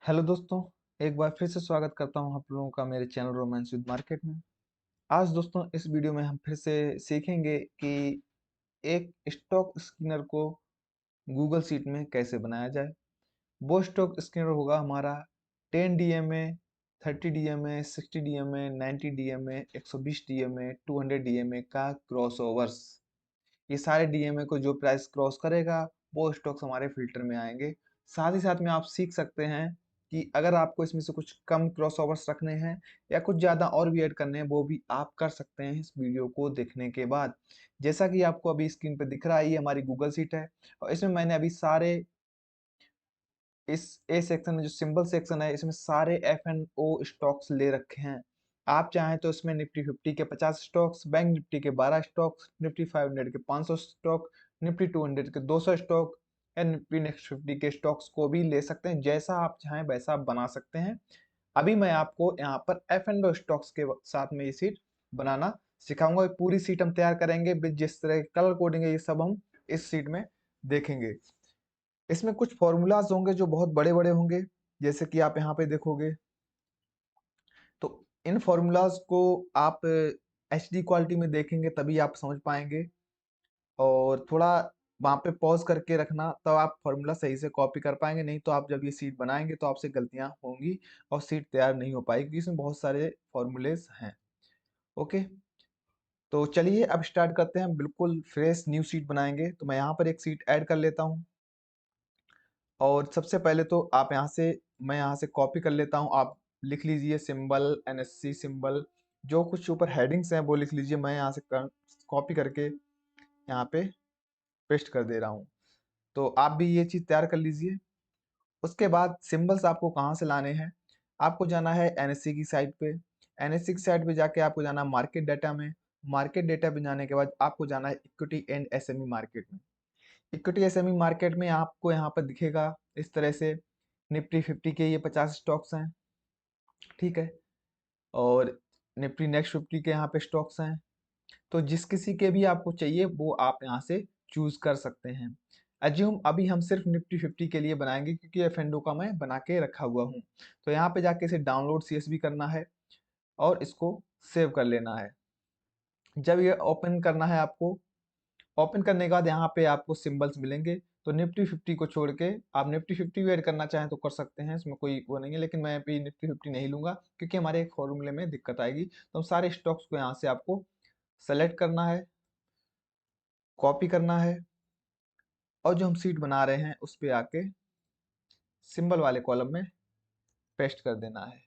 Hello दोस्तों, एक बार फिर से स्वागत करता हूं आप लोगों का मेरे चैनल रोमांस विद मार्केट में। आज दोस्तों इस वीडियो में हम फिर से सीखेंगे कि एक स्टॉक स्किनर को गूगल शीट में कैसे बनाया जाए। वो स्टॉक स्किनर होगा हमारा 10 DMA, 30 DMA, 60 DMA, 90 DMA, 120 DMA, 200 DMA का क्रॉसओवर्स। ये सारे डीएमए को जो प्राइस क्रॉस करेगा वो स्टॉक्स हमारे फिल्टर में आएंगे। साथ ही साथ में आप सीख सकते हैं कि अगर आपको इसमें से कुछ कम क्रॉसओवर्स रखने हैं या कुछ ज़्यादा और भी ऐड करने हैं, वो भी आप कर सकते हैं इस वीडियो को देखने के बाद। जैसा कि आपको अभी स्क्रीन पे दिख रहा है, ये हमारी गूगल शीट है और इसमें मैंने अभी सारे इस ए सेक्शन में जो सिंबल सेक्शन है इसमें सारे एफ एंड ओ स्टॉक्स ले रखे हैं। आप चाहें तो इसमें निफ्टी 50 के 50 स्टॉक्स, बैंक निफ्टी के 12 स्टॉक्स, निफ्टी 500 के 500 स्टॉक, निफ्टी 200 के 200 स्टॉक या निफ्टी नेक्स्ट 50 के स्टॉक्स को भी ले सकते हैं। जैसा आप चाहें वैसा आप बना सकते हैं। अभी मैं आपको यहाँ पर एफ एंड ओ स्टॉक्स के साथ में ये सीट बनाना सिखाऊंगा। पूरी सीट हम तैयार करेंगे, जिस तरह कलर कोडिंग है ये सब हम इस सीट में देखेंगे। इसमें कुछ फॉर्मूलाज होंगे जो बहुत बड़े बड़े होंगे, जैसे कि आप यहाँ पे देखोगे। तो इन फॉर्मूलाज को आप एचडी क्वालिटी में देखेंगे तभी आप समझ पाएंगे, और थोड़ा वहाँ पे पॉज करके रखना तब आप फॉर्मूला सही से कॉपी कर पाएंगे। नहीं तो आप जब ये सीट बनाएंगे तो आपसे गलतियां होंगी और सीट तैयार नहीं हो पाएगी, क्योंकि इसमें बहुत सारे फॉर्मूलेज हैं। ओके, तो चलिए अब स्टार्ट करते हैं। बिल्कुल फ्रेश न्यू सीट बनाएंगे, तो मैं यहाँ पर एक सीट ऐड कर लेता हूँ। और सबसे पहले तो आप यहाँ से, मैं यहाँ से कॉपी कर लेता हूँ। आप लिख लीजिए सिंबल, एनएससी सिंबल, जो कुछ ऊपर हेडिंग्स हैं वो लिख लीजिए। मैं यहाँ से कॉपी करके यहाँ पे पेस्ट कर दे रहा हूँ। तो आप भी ये चीज़ तैयार कर लीजिए। उसके बाद सिंबल्स आपको कहाँ से लाने हैं, आपको जाना है एनएससी की साइट पे। एनएससी की साइट पे जाके आपको जाना है मार्केट डाटा में। मार्केट डाटा पे जाने के बाद आपको जाना है इक्विटी एंड एसएमई मार्केट में। इक्विटी एसएमई मार्केट में आपको यहाँ पर दिखेगा इस तरह से, निफ्टी 50 के ये 50 स्टॉक्स हैं, ठीक है। और निफ्टी नेक्स्ट 50 के यहाँ पे स्टॉक्स हैं। तो जिस किसी के भी आपको चाहिए वो आप यहाँ से चूज कर सकते हैं। एज्यूम अभी हम सिर्फ निफ्टी 50 के लिए बनाएंगे, क्योंकि एफएनडो का मैं बना के रखा हुआ हूँ। तो यहाँ पे जाके इसे डाउनलोड सीएसवी करना है और इसको सेव कर लेना है। जब ये ओपन करना है आपको, ओपन करने के बाद यहाँ पे आपको सिंबल्स मिलेंगे। तो निफ्टी 50 को छोड़ के आप निफ्टी 50 भी ऐड करना चाहें तो कर सकते हैं, इसमें कोई वो नहीं है। लेकिन मैं अभी निफ्टी 50 नहीं लूंगा, क्योंकि हमारे एक फॉर्मूले में दिक्कत आएगी। तो हम सारे स्टॉक्स को यहाँ से आपको सेलेक्ट करना है, कॉपी करना है, और जो हम सीट बना रहे हैं उस पर आके सिंबल वाले कॉलम में पेस्ट कर देना है।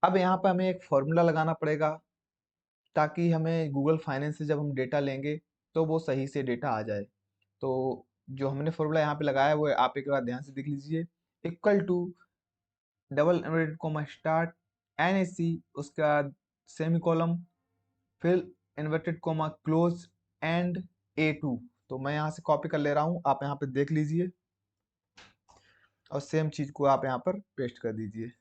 अब यहाँ पर हमें एक फॉर्मूला लगाना पड़ेगा, ताकि हमें गूगल फाइनेंस से जब हम डेटा लेंगे तो वो सही से डेटा आ जाए। तो जो हमने फॉर्मूला यहाँ पे लगाया है वो आप एक बार ध्यान से देख लीजिए। Equal to double inverted comma start NSC, उसके बाद सेमी कॉलम, फिर inverted comma close and A2। तो मैं यहाँ से कॉपी कर ले रहा हूँ, आप यहाँ पे देख लीजिए, और सेम चीज को आप यहाँ पर पेस्ट कर दीजिए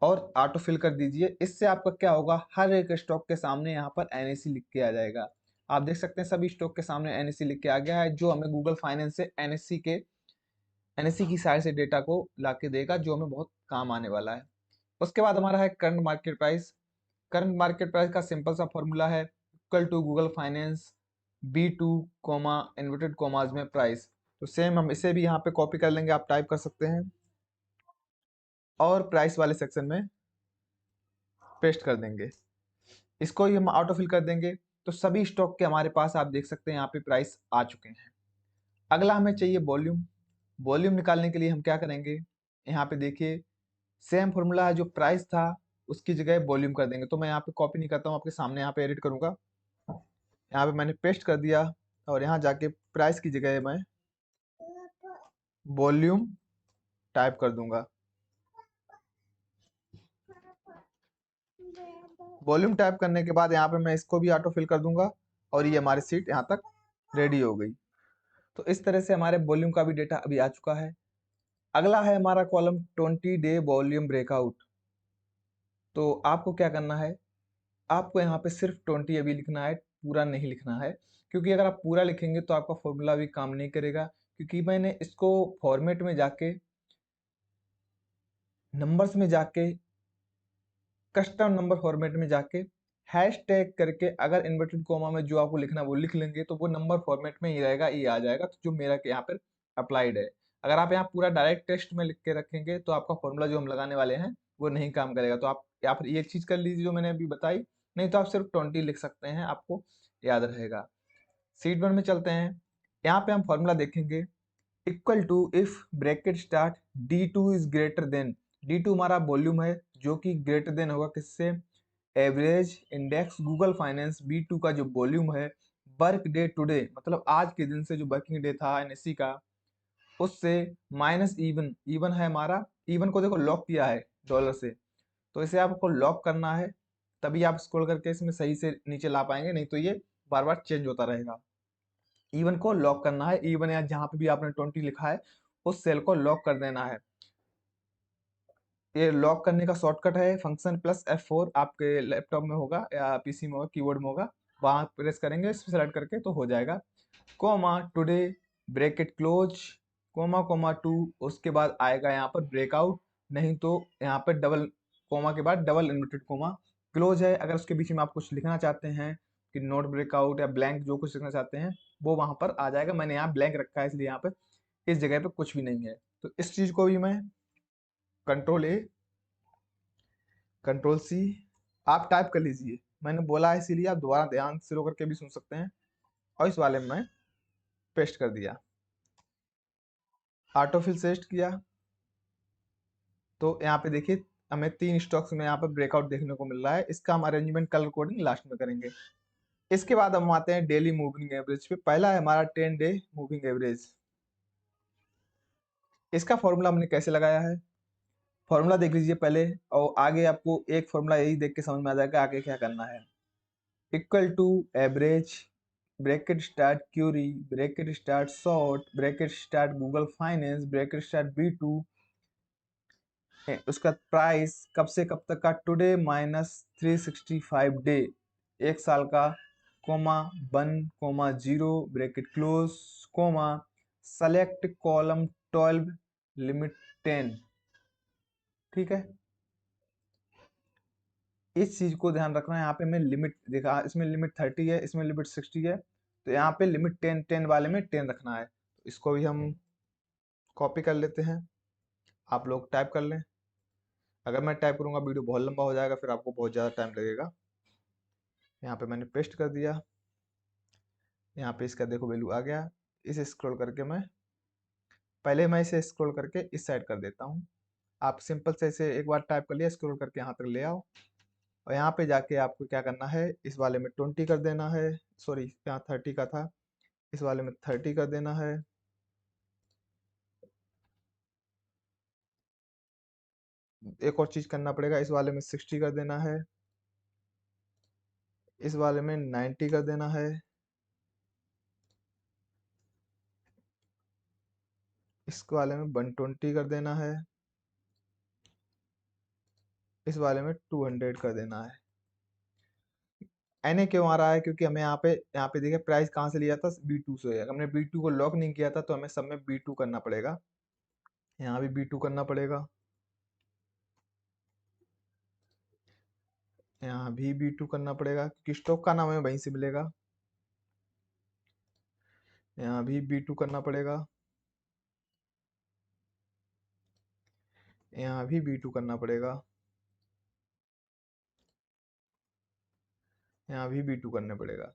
और ऑटो फिल कर दीजिए। इससे आपका क्या होगा, हर एक स्टॉक के सामने यहाँ पर एनएसी लिख के आ जाएगा। आप देख सकते हैं सभी स्टॉक के सामने एनएसी लिख के आ गया है, जो हमें गूगल फाइनेंस से एनएससी की साइड से डेटा को ला के देगा, जो हमें बहुत काम आने वाला है। उसके बाद हमारा है current market price. Current market price का सिंपल सा फॉर्मूला है equal to Google Finance B2 comma inverted commas में प्राइस। तो सेम हम इसे भी यहाँ पे कॉपी कर लेंगे, आप टाइप कर सकते हैं और प्राइस वाले सेक्शन में पेस्ट कर देंगे। इसको ही हम ऑटो फिल कर देंगे। तो सभी स्टॉक के हमारे पास आप देख सकते हैं यहाँ पे प्राइस आ चुके हैं। अगला हमें चाहिए वॉल्यूम। वॉल्यूम निकालने के लिए हम क्या करेंगे, यहाँ पे देखिए सेम फॉर्मूला है, जो प्राइस था उसकी जगह वॉल्यूम कर देंगे। तो मैं यहाँ पे कॉपी नहीं करता हूँ, आपके सामने यहाँ पे एडिट करूंगा। यहाँ पे मैंने पेस्ट कर दिया और यहाँ जाके प्राइस की जगह मैं वॉल्यूम टाइप कर दूंगा। वॉल्यूम टाइप करने के बाद यहाँ पे मैं इसको भी ऑटो फिल कर दूंगा और ये हमारी सीट यहाँ तक रेडी हो गई। तो इस तरह से हमारे वॉल्यूम का भी डेटा अभी आ चुका है। अगला है हमारा कॉलम 20 डे वॉल्यूम ब्रेकआउट। तो आपको क्या करना है, आपको यहाँ पे सिर्फ 20 अभी लिखना है, पूरा नहीं लिखना है। क्योंकि अगर आप पूरा लिखेंगे तो आपका फॉर्मूला भी काम नहीं करेगा, क्योंकि मैंने इसको फॉर्मेट में जाके, नंबर्स में जाके, कस्टम नंबर फॉर्मेट में जाके हैश टैग करके अगर इन्वर्टेड कोमा में जो आपको लिखना है वो लिख लेंगे तो वो नंबर फॉर्मेट में ही रहेगा, ये आ जाएगा, तो जो मेरा यहाँ पर अप्लाइड है। अगर आप यहाँ पूरा डायरेक्ट टेक्स्ट में लिख के रखेंगे तो आपका फॉर्मूला जो हम लगाने वाले हैं वो नहीं काम करेगा। तो आप यहाँ पर ये चीज कर लीजिए जो मैंने अभी बताई, नहीं तो आप सिर्फ 20 लिख सकते हैं, आपको याद रहेगा। सीट 1 में चलते हैं। यहाँ पे हम फॉर्मूला देखेंगे, equal to if bracket start D2 is greater than, D2 हमारा वॉल्यूम है जो कि ग्रेटर देन होगा किससे, average index Google Finance B2 का जो वॉल्यूम है वर्क डे टुडे, मतलब आज के दिन से जो वर्किंग डे था NSE का, उससे माइनस इवन, इवन है हमारा, इवन को देखो लॉक किया है डॉलर से, तो इसे आपको लॉक करना है, तभी आप स्क्रॉल करके इसमें सही से नीचे ला पाएंगे, नहीं तो ये बार बार चेंज होता रहेगा। इवन को लॉक करना है, इवन या जहां पे भी आपने 20 लिखा है उस सेल को लॉक कर देना है। ये लॉक करने का शॉर्टकट है फंक्शन प्लस F4, आपके लैपटॉप में होगा या पीसी में होगा, कीबोर्ड में होगा, वहां प्रेस करेंगे, इस सेलेक्ट करके तो हो जाएगा। Comma today bracket close, comma comma 2, उसके बाद आएगा यहाँ पर ब्रेकआउट, नहीं तो यहाँ पर डबल कोमा के बाद डबल इन्वर्टेड कोमा, क्लोज है। अगर उसके बीच में आप कुछ लिखना चाहते हैं कि नोट ब्रेकआउट या ब्लैंक जो कुछ लिखना चाहते हैं वो वहां पर आ जाएगा। मैंने यहाँ ब्लैंक रखा है इसलिए यहाँ पे इस जगह पे कुछ भी नहीं है। तो इस चीज को भी मैं कंट्रोल A कंट्रोल C आप टाइप कर लीजिए, मैंने बोला है इसीलिए आप दोबारा ध्यान से लो करके भी सुन सकते हैं, और इस वाले में मैं पेस्ट कर दिया, ऑटोफिल सेट किया। तो यहाँ पे देखिए हमें 3 स्टॉक्स में यहाँ पर ब्रेकआउट देखने को मिल रहा है, इसका हम अरेंजमेंट कलर कोडिंग लास्ट में करेंगे। इसके बाद हम आते हैं डेली मूविंग एवरेज पे। पहला है हमारा 10 डे मूविंग एवरेज। इसका फॉर्मूला हमने कैसे लगाया है, फॉर्मूला देख लीजिए पहले, और आगे आपको एक फॉर्मूला यही देख के समझ में आ जाएगा आगे क्या करना है। Equal to average bracket start query bracket start sort bracket start Google Finance bracket start B2, उसका प्राइस कब से कब तक का, टुडे -365 डे, एक साल का, comma 1, 0 bracket close, comma select column 12 limit 10। ठीक है, इस चीज को ध्यान रखना है। यहाँ पे मैं लिमिट देखा, इसमें लिमिट 30 है, इसमें लिमिट 60 है, तो यहाँ पे लिमिट 10 वाले में 10 रखना है। तो इसको भी हम कॉपी कर लेते हैं, आप लोग टाइप कर लें। अगर मैं टाइप करूंगा वीडियो बहुत लंबा हो जाएगा, फिर आपको बहुत ज़्यादा टाइम लगेगा। यहाँ पे मैंने पेस्ट कर दिया, यहाँ पे इसका देखो वैल्यू आ गया। इसे स्क्रॉल करके मैं इसे स्क्रॉल करके इस साइड कर देता हूँ। आप सिंपल से इसे एक बार टाइप कर लिया, स्क्रॉल करके यहाँ तक ले आओ, और यहाँ पे जाके आपको क्या करना है, इस वाले में 20 कर देना है, सॉरी यहाँ 30 का था, इस वाले में 30 कर देना है। एक और चीज करना पड़ेगा, इस वाले में 60 कर देना है, इस वाले में 90 कर देना है, इस वाले में 120 कर देना है, इस वाले में 200 कर देना है। एनए क्यों आ रहा है, क्योंकि हमें यहाँ पे देखिए प्राइस कहाँ से लिया था, B2 से। अगर हमने B2 को लॉक नहीं किया था तो हमें सब में B2 करना पड़ेगा, यहाँ भी B2 करना पड़ेगा, यहाँ भी B2 करना पड़ेगा, क्योंकि स्टॉक का नाम हमें वहीं से मिलेगा। यहाँ भी B2 करना पड़ेगा, यहाँ भी B2 करना पड़ेगा, यहाँ भी B2 करना पड़ेगा।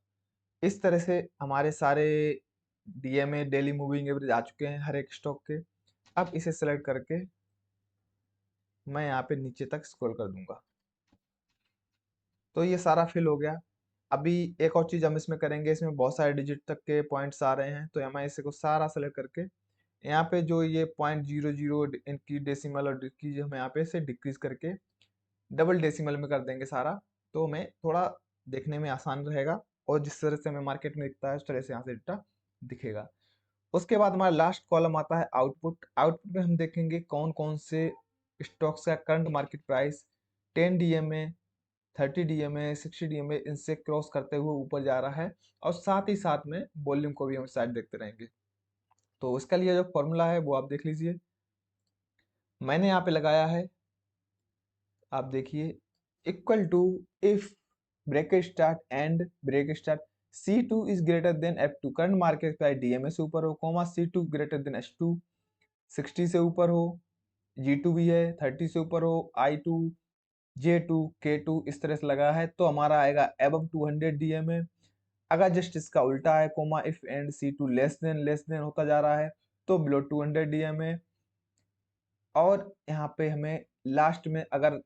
इस तरह से हमारे सारे DMA डेली मूविंग एवरेज आ चुके हैं हर एक स्टॉक के। अब इसे सेलेक्ट करके मैं यहाँ पे नीचे तक स्क्रॉल कर दूंगा, तो ये सारा फिल हो गया। अभी एक और चीज हम इसमें करेंगे, इसमें बहुत सारे डिजिट तक के पॉइंट्स आ रहे हैं, तो मैं इसे को सारा सेलेक्ट करके यहाँ पे जो ये 0.00 इनकी डेसिमल और की हम यहाँ पे से डिक्रीज करके डबल डेसिमल में कर देंगे सारा, तो हमें थोड़ा देखने में आसान रहेगा, और जिस तरह से हमें मार्केट में दिखता है उस तरह से यहाँ से डेटा दिखेगा। उसके बाद हमारा लास्ट कॉलम आता है आउटपुट। आउटपुट में हम देखेंगे कौन कौन से स्टॉक्स का current market price 10 DMA 30 DMA 60 DMA इनसे क्रॉस करते हुए ऊपर जा रहा है, और साथ ही साथ में वॉल्यूम को भी हम साइड देखते रहेंगे। तो इसका लिए जो फॉर्मूला है वो आप देख लीजिए। मैंने यहाँ पे लगाया है, आप देखिए, equal to if bracket start and bracket start C2 is greater than F2, current market price DMA से ऊपर हो, coma C2 greater than H2, 60 से ऊपर हो, G2 भी है 30 से ऊपर हो, I2 J2 K2 इस तरह से लगा है, तो हमारा आएगा एबव 200 DMA। अगर जस्ट इसका उल्टा है, comma if and C2 less than होता जा रहा है, तो बिलो 200 DMA। और यहाँ पे हमें लास्ट में अगर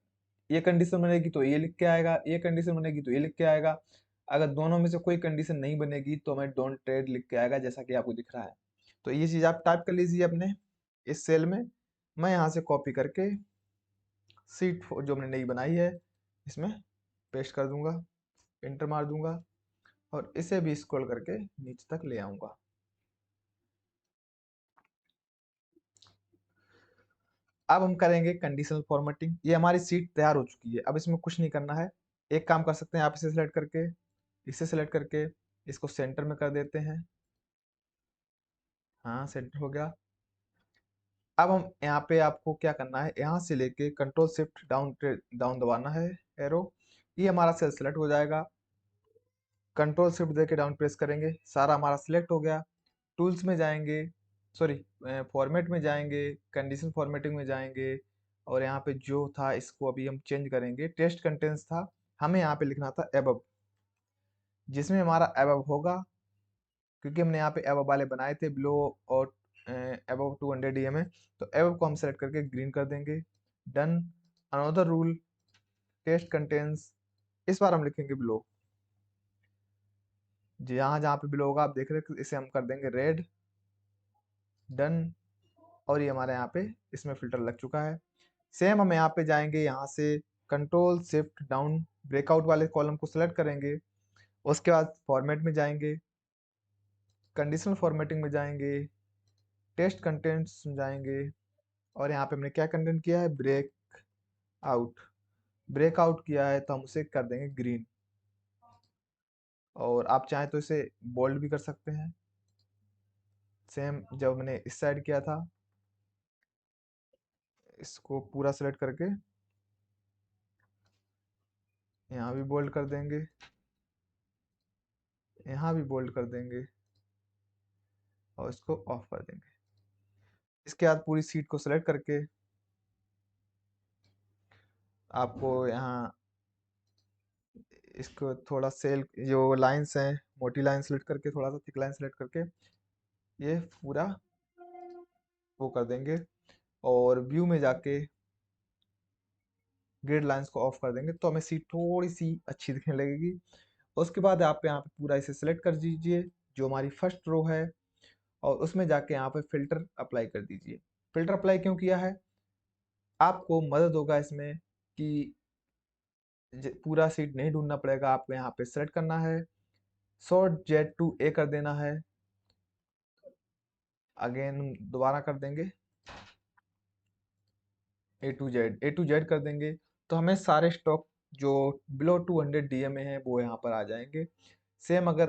ये कंडीशन बनेगी तो ये लिख के आएगा, ये कंडीशन बनेगी तो ये लिख के आएगा। अगर दोनों में से कोई कंडीशन नहीं बनेगी तो हमें डोंट ट्रेड लिख के आएगा, जैसा कि आपको दिख रहा है। तो ये चीज आप टाइप कर लीजिए अपने इस सेल में। मैं यहाँ से कॉपी करके सीट जो हमने नई बनाई है इसमें पेस्ट कर दूंगा, एंटर मार दूंगा और इसे भी स्क्रॉल करके नीचे तक ले आऊंगा। अब हम करेंगे कंडीशनल फॉर्मेटिंग। ये हमारी सीट तैयार हो चुकी है, अब इसमें कुछ नहीं करना है। एक काम कर सकते हैं, आप इसे सेलेक्ट करके, इसे सेलेक्ट करके इसको सेंटर में कर देते हैं। हाँ, सेंटर हो गया। अब हम यहाँ पे आपको क्या करना है, यहाँ से लेके कंट्रोल शिफ्ट डाउन डाउन दबाना है एरो, ये हमारा सेल सेलेक्ट हो जाएगा। कंट्रोल शिफ्ट देके डाउन प्रेस करेंगे, सारा हमारा सिलेक्ट हो गया। टूल्स में जाएंगे, सॉरी फॉर्मेट में जाएंगे, कंडीशन फॉर्मेटिंग में जाएंगे और यहाँ पे जो था इसको अभी हम चेंज करेंगे। टेस्ट कंटेंट्स था, हमें यहाँ पे लिखना था एबव, जिसमें हमारा एबव होगा क्योंकि हमने यहाँ पे एबव वाले बनाए थे बिलो और एबव 200 DMA। तो एबव को हम सेलेक्ट करके ग्रीन कर देंगे। Done. Another rule, text contains, इस बार हम लिखेंगे बिलो। जहाँ जहाँ पे बिलो होगा आप देख रहे हैं, इसे हम कर देंगे रेड। डन। और ये हमारे यहाँ पे इसमें फिल्टर लग चुका है। सेम हम यहाँ पे जाएंगे, यहाँ से कंट्रोल शिफ्ट डाउन ब्रेकआउट वाले कॉलम को सिलेक्ट करेंगे, उसके बाद फॉर्मेट में जाएंगे, कंडीशनल फॉर्मेटिंग में जाएंगे, टेस्ट कंटेंट्स में जाएंगे और यहाँ पे हमने क्या कंटेंट किया है, ब्रेक आउट। ब्रेकआउट किया है तो हम उसे कर देंगे ग्रीन। और आप चाहें तो इसे बोल्ड भी कर सकते हैं, सेम जब मैंने इस साइड किया था। इसको पूरा सेलेक्ट करके यहाँ भी बोल्ड कर देंगे, यहाँ भी बोल्ड कर देंगे और इसको ऑफ कर देंगे। इसके बाद पूरी सीट को सेलेक्ट करके आपको यहाँ इसको थोड़ा सेल जो लाइंस हैं, मोटी लाइन सेलेक्ट करके, थोड़ा सा थिक लाइन सेलेक्ट करके ये पूरा वो कर देंगे और व्यू में जाके ग्रिड लाइंस को ऑफ कर देंगे, तो हमें सीट थोड़ी सी अच्छी दिखने लगेगी। उसके बाद आप यहाँ पे पूरा इसे सिलेक्ट कर दीजिए जो हमारी फर्स्ट रो है और उसमें जाके यहाँ पे फिल्टर अप्लाई कर दीजिए। फिल्टर अप्लाई क्यों किया है, आपको मदद होगा इसमें कि पूरा सीट नहीं ढूंढना पड़ेगा, आपको यहाँ पे सेलेक्ट करना है, शॉर्ट जेट टू ए कर देना है, अगेन दोबारा कर देंगे ए टू जेड कर देंगे, तो हमें सारे स्टॉक जो बिलो 200 DMA है वो यहाँ पर आ जाएंगे। सेम अगर,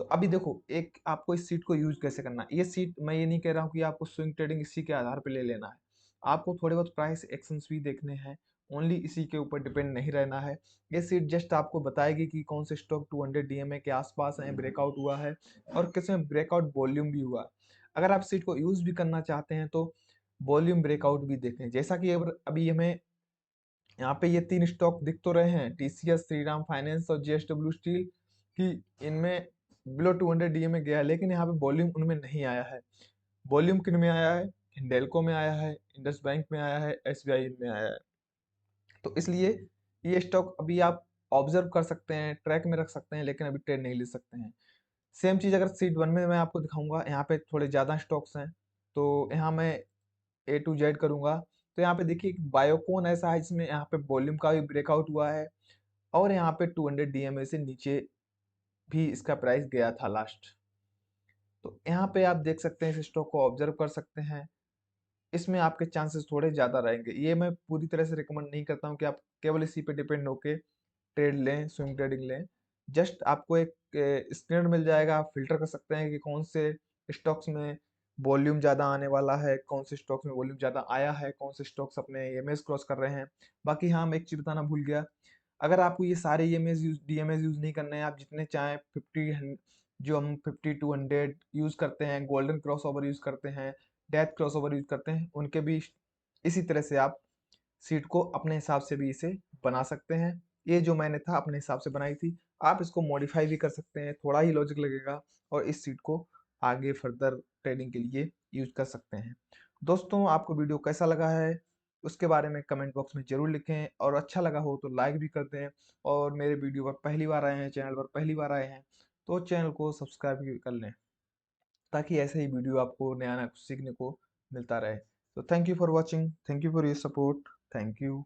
तो अभी देखो एक आपको इस सीट को यूज कैसे करना है। ये सीट मैं ये नहीं कह रहा हूँ कि आपको स्विंग ट्रेडिंग इसी के आधार पर ले लेना है, आपको थोड़े बहुत प्राइस एक्शंस भी देखने हैं, ओनली इसी के ऊपर डिपेंड नहीं रहना है। ये सीट जस्ट आपको बताएगी कि कौन से स्टॉक 200 DMA के आसपास हैं, ब्रेकआउट हुआ है और किस में ब्रेकआउट वॉल्यूम भी हुआ है। अगर आप सीट को यूज भी करना चाहते हैं तो वॉल्यूम ब्रेकआउट भी देखें, जैसा कि अभी हमें यहाँ पे ये तीन स्टॉक दिख तो रहे हैं, TCS, श्रीराम फाइनेंस और JSW स्टील, कि इनमें बिलो 200 DMA गया है, लेकिन यहाँ पे वॉल्यूम उनमें नहीं आया है। वॉल्यूम किन में आया है, हिंडेल्को में आया है, इंडस बैंक में आया है, SBI में आया है। तो इसलिए ये स्टॉक अभी आप ऑब्जर्व कर सकते हैं, ट्रैक में रख सकते हैं, लेकिन अभी ट्रेड नहीं ले सकते हैं। सेम चीज अगर सीट वन में मैं आपको दिखाऊंगा, यहाँ पे थोड़े ज्यादा स्टॉक्स हैं, तो यहाँ मैं A to Z करूंगा, तो यहाँ पे देखिए बायोकॉन ऐसा है जिसमें यहाँ पे वॉल्यूम का भी ब्रेकआउट हुआ है और यहाँ पे 200 DMA से नीचे भी इसका प्राइस गया था लास्ट। तो यहाँ पे आप देख सकते हैं, इस स्टॉक को ऑब्जर्व कर सकते हैं, इसमें आपके चांसेस थोड़े ज्यादा रहेंगे। ये मैं पूरी तरह से रिकमेंड नहीं करता हूँ कि आप केवल इसी पे डिपेंड होके ट्रेड लें, स्विंग ट्रेडिंग लें। जस्ट आपको एक स्क्रीन मिल जाएगा, आप फिल्टर कर सकते हैं कि कौन से स्टॉक्स में वॉल्यूम ज़्यादा आने वाला है, कौन से स्टॉक्स में वॉल्यूम ज़्यादा आया है, कौन से स्टॉक्स अपने ईएमएस क्रॉस कर रहे हैं। बाकी हाँ, मैं एक चीज़ बताना भूल गया, अगर आपको ये सारे ईएमएस यूज़ डीएमएस यूज़ नहीं करने हैं, आप जितने चाहें 50 टू 100 यूज़ करते हैं, गोल्डन क्रॉसओवर यूज़ करते हैं, डेथ क्रॉसओवर यूज़ करते हैं, उनके भी इसी तरह से आप सीट को अपने हिसाब से भी इसे बना सकते हैं। ये जो मैंने था अपने हिसाब से बनाई थी, आप इसको मॉडिफाई भी कर सकते हैं, थोड़ा ही लॉजिक लगेगा और इस सीट को आगे फर्दर ट्रेडिंग के लिए यूज कर सकते हैं। दोस्तों, आपको वीडियो कैसा लगा है उसके बारे में कमेंट बॉक्स में जरूर लिखें, और अच्छा लगा हो तो लाइक भी कर दें, और मेरे वीडियो पर पहली बार आए हैं, चैनल पर पहली बार आए हैं, तो चैनल को सब्सक्राइब भी कर लें, ताकि ऐसे ही वीडियो आपको नया नया कुछ सीखने को मिलता रहे। तो thank you for watching, thank you for your support, thank you.